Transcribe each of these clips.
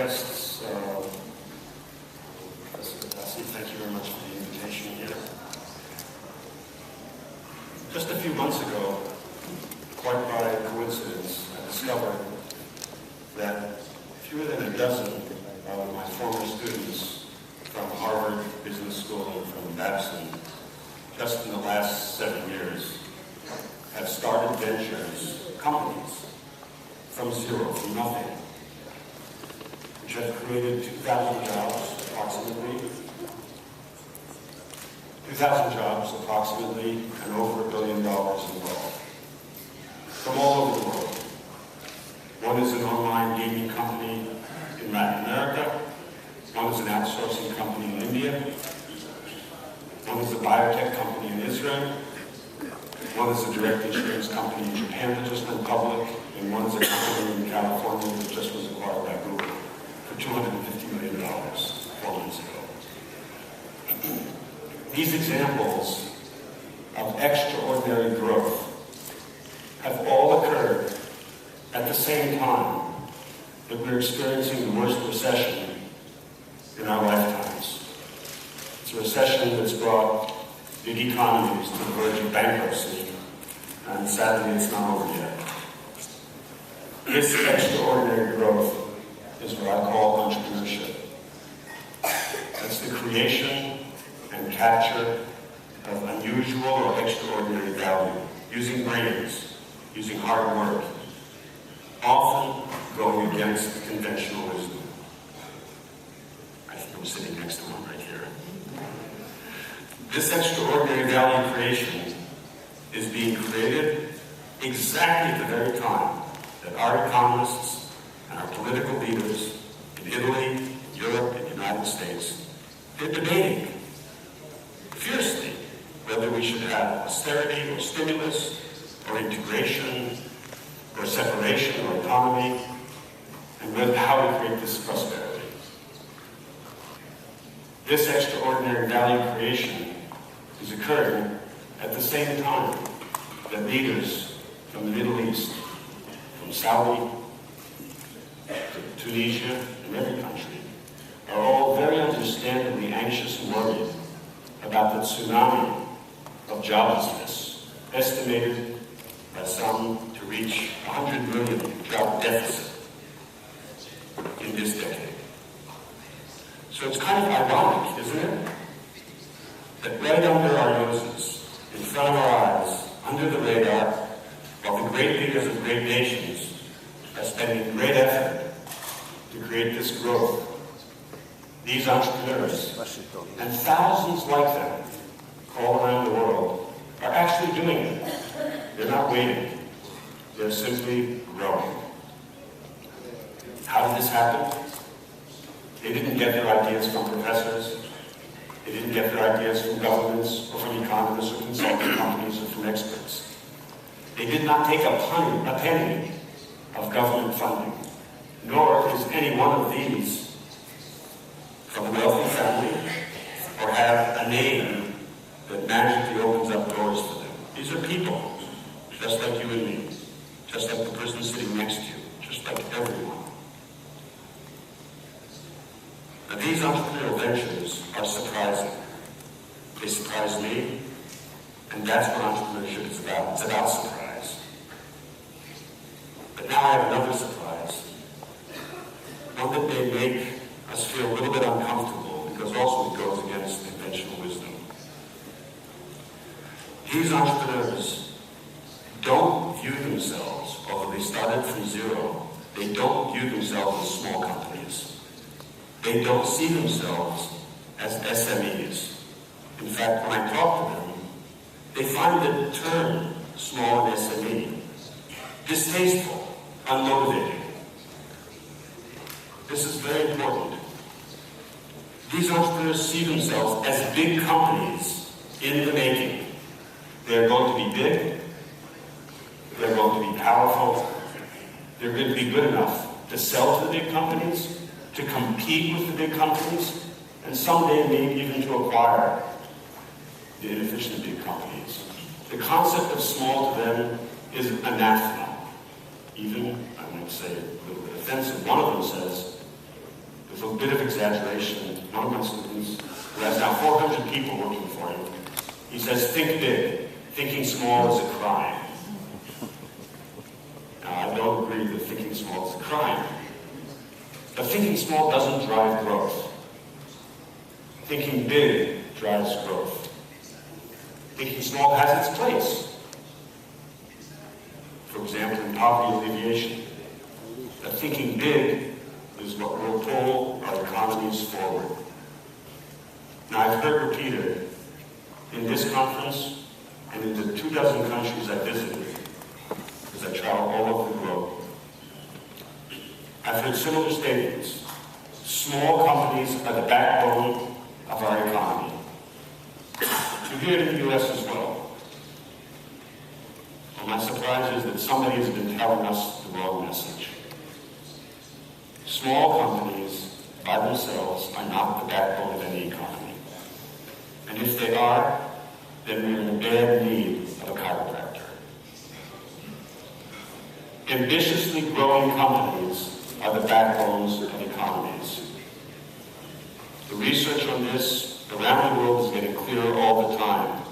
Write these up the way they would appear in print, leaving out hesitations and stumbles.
guests, thank you very much for the invitation here. Just a few months ago, quite by coincidence, I discovered that fewer than a dozen of my former students from Harvard Business School and from Babson, just in the last 7 years, have started ventures, companies, from zero, from nothing, which have created 2,000 jobs approximately, 2,000 jobs approximately, and over $1 billion in wealth, from all over the world. One is an online gaming company in Latin America, one is an outsourcing company in India, one is a biotech company in Israel, one is a direct insurance company in Japan that just went public, and one is a company in California that just was acquired by Google for $250 million 4 months ago. These examples of extraordinary growth have all occurred at the same time that we're experiencing the worst recession in our lifetimes. It's a recession that's brought big economies to the verge of bankruptcy, and sadly it's not over yet. This extraordinary growth is what I call entrepreneurship. It's the creation and capture of unusual or extraordinary value, using brains, using hard work, often going against conventional wisdom. I think I'm sitting next to one right here. This extraordinary value creation is being created exactly at the very time that our economists and our political leaders in Italy, Europe, and the United States, they're debating fiercely whether we should have austerity or stimulus or integration or separation or autonomy, and whether how to create this prosperity. This extraordinary value creation is occurring at the same time that leaders from the Middle East, from Saudi to Tunisia and every country, are all very understandably anxious and worried about the tsunami of joblessness, estimated by some to reach 100 million job deficit in this decade. So it's kind of ironic, isn't it? That right under our noses, in front of our eyes, under the radar, while the great leaders of great nations are spending great effort to create this growth, these entrepreneurs, and thousands like them all around the world, are actually doing it. They're not waiting. They're simply growing. How did this happen? They didn't get their ideas from professors. They didn't get their ideas from governments, or from economists, or consulting companies, or from experts. They did not take a penny of government funding, nor is any one of these from a wealthy family, or have a name that magically opens up doors for them. These are people, just like you and me, just like the person sitting next to you, just like everyone. Now, these entrepreneurial ventures are surprising. They surprise me, and that's what entrepreneurship is about. It's about surprise. But now I have another surprise, one that may make us feel a little bit uncomfortable, because also it goes against conventional wisdom. These entrepreneurs don't view themselves, although they started from zero, they don't view themselves as small companies. They don't see themselves as SMEs. In fact, when I talk to them, they find the term small and SME distasteful, unmotivating. This is very important. These entrepreneurs see themselves as big companies in the making. They're going to be big, they're going to be powerful, they're going to be good enough to sell to the big companies, to compete with the big companies, and someday maybe even to acquire the inefficient big companies. The concept of small to them is anathema. Even, I might say, a little bit offensive, one of them says, bit of exaggeration, one of my students, who has now 400 people working for him, he says, think big. Thinking small is a crime. Now, I don't agree that thinking small is a crime. But thinking small doesn't drive growth. Thinking big drives growth. Thinking small has its place. For example, in poverty alleviation. But thinking big is what will pull our economies forward. Now, I've heard repeated in this conference and in the 24 countries I visited, as I travel all over the globe, I've heard similar statements. Small companies are the backbone of our economy. You hear it in the U.S. as well. Well, my surprise is that somebody has been telling us the wrong message. Small companies, by themselves, are not the backbone of any economy. And if they are, then we're in bad need of a chiropractor. Ambitiously growing companies are the backbones of economies. The research on this around the world is getting clearer all the time.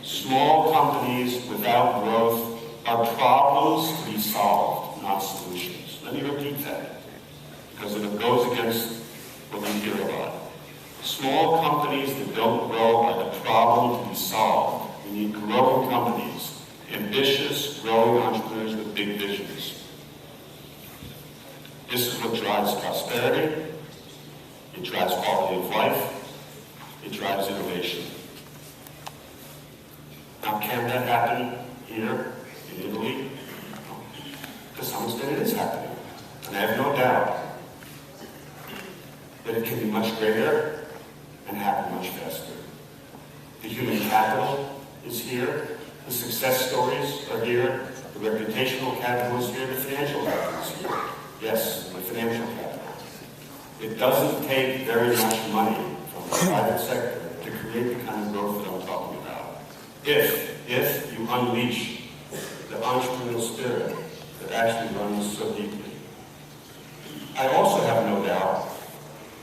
Small companies without growth are problems to be solved, not solutions. Let me repeat that, because it goes against what we hear about. Small companies that don't grow are the problem to be solved. We need growing companies, ambitious, growing entrepreneurs with big visions. This is what drives prosperity. It drives quality of life. It drives innovation. Now, can that happen here in Italy? To some extent, it is happening. And I have no doubt that it can be much greater and happen much faster. The human capital is here. The success stories are here. The reputational capital is here. The financial capital is here. Yes, the financial capital. It doesn't take very much money from the private sector to create the kind of growth that I'm talking about. If you unleash the entrepreneurial spirit that actually runs so deeply. I also have no doubt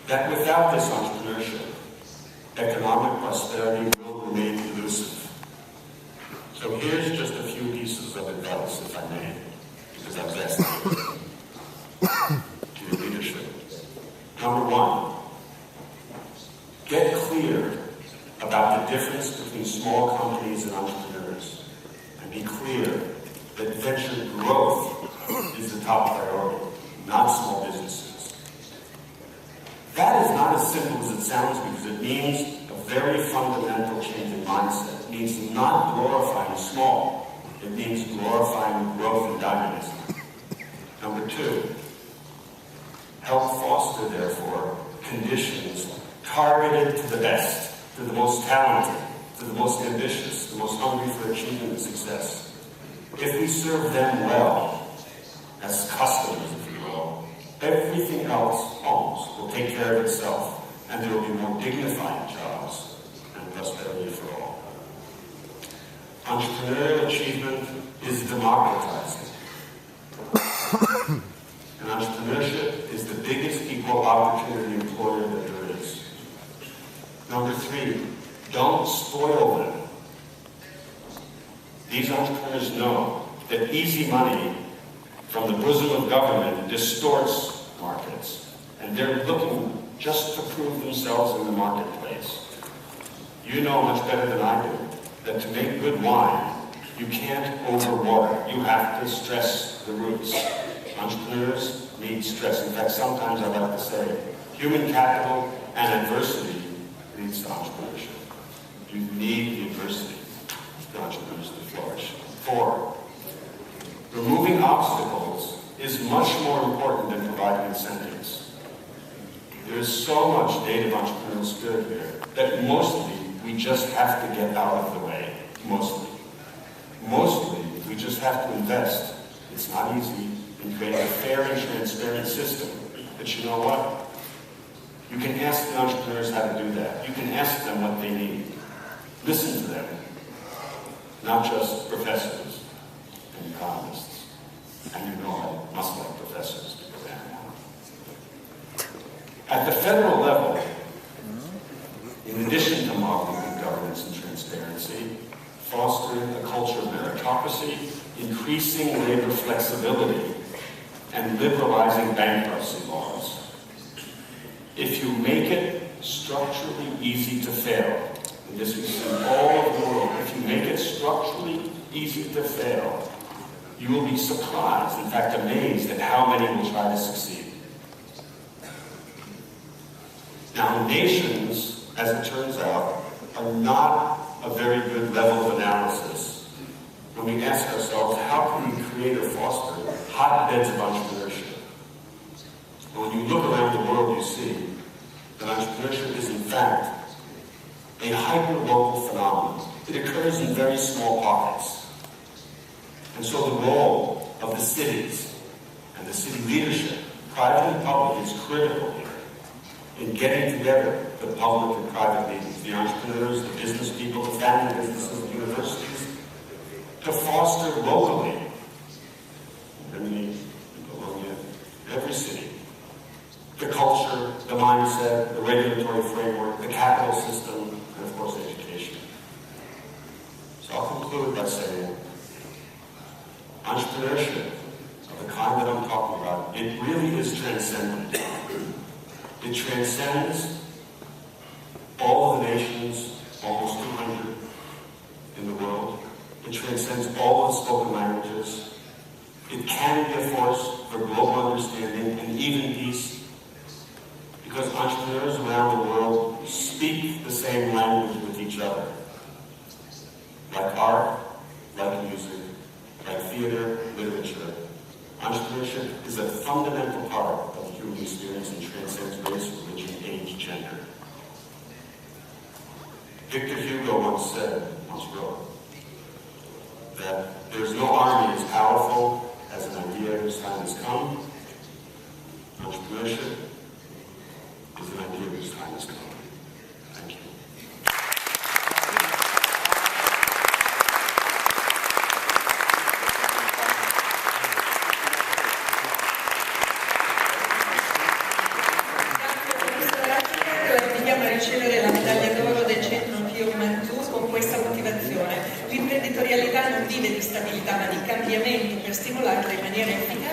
that without this entrepreneurship, economic prosperity will remain elusive. So here's just a few pieces of advice, if I may, because I was asked to your leadership. Number one, get clear about the difference between small companies and entrepreneurs, and be clear that venture growth is the top priority, not small businesses. That is not as simple as it sounds, because it means a very fundamental change in mindset. It means not glorifying small. It means glorifying growth and dynamism. Number two, help foster, therefore, conditions targeted to the best, to the most talented, to the most ambitious, the most hungry for achievement and success. If we serve them well, as customers, if you will, everything else almost will take care of itself, and there will be more dignified jobs and prosperity for all. Entrepreneurial achievement is democratizing. And entrepreneurship is the biggest equal opportunity employer that there is. Number three, don't spoil them. These entrepreneurs know that easy money from the bosom of government distorts markets, and they're looking just to prove themselves in the marketplace. You know much better than I do that to make good wine, you can't overwater. You have to stress the roots. Entrepreneurs need stress. In fact, sometimes I like to say, human capital and adversity leads to entrepreneurship. You need the adversity for entrepreneurs to flourish. 4, removing obstacles is much more important than providing incentives. There is so much native entrepreneurial spirit here that mostly we just have to get out of the way. Mostly, we just have to invest. It's not easy in creating a fair and transparent system. But you know what? You can ask the entrepreneurs how to do that. You can ask them what they need. Listen to them. Not just professors and economists. And you know I must like professors because I am one. At the federal level, in addition to modeling good governance and transparency, fostering a culture of meritocracy, increasing labor flexibility, and liberalizing bankruptcy laws. If you make it structurally easy to fail, and this is in all over the world, if you make it structurally easy to fail, you will be surprised, in fact amazed, at how many will try to succeed. Now, nations, as it turns out, are not a very good level of analysis when we ask ourselves, how can we create or foster hotbeds of entrepreneurship? And when you look around the world, you see that entrepreneurship is, in fact, a hyper-local phenomenon. It occurs in very small pockets. And so the role of the cities and the city leadership, private and public, is critical here in getting together the public and private leaders, the entrepreneurs, the business people, the family businesses, the universities, to foster locally, every city, the culture, the mindset, the regulatory framework, the capital system, and of course education. So I'll conclude by saying, entrepreneurship of the kind that I'm talking about, it really is transcendent. It transcends all of the nations, almost 200 in the world. It transcends all of the spoken languages. It can be a force for global understanding and even peace, because entrepreneurs around the world speak the same language with each other. Like art, like music, like theater, literature. Entrepreneurship is a fundamental part of the human experience and transcends race, religion, age, gender. Victor Hugo once wrote, that there's no army as powerful as an idea whose time has come. Entrepreneurship is an idea whose time has come. Thank you. Andiamo a ricevere la medaglia d'oro del centro Pio Manzu con questa motivazione: l'imprenditorialità non vive di stabilità ma di cambiamento per stimolarla in maniera efficace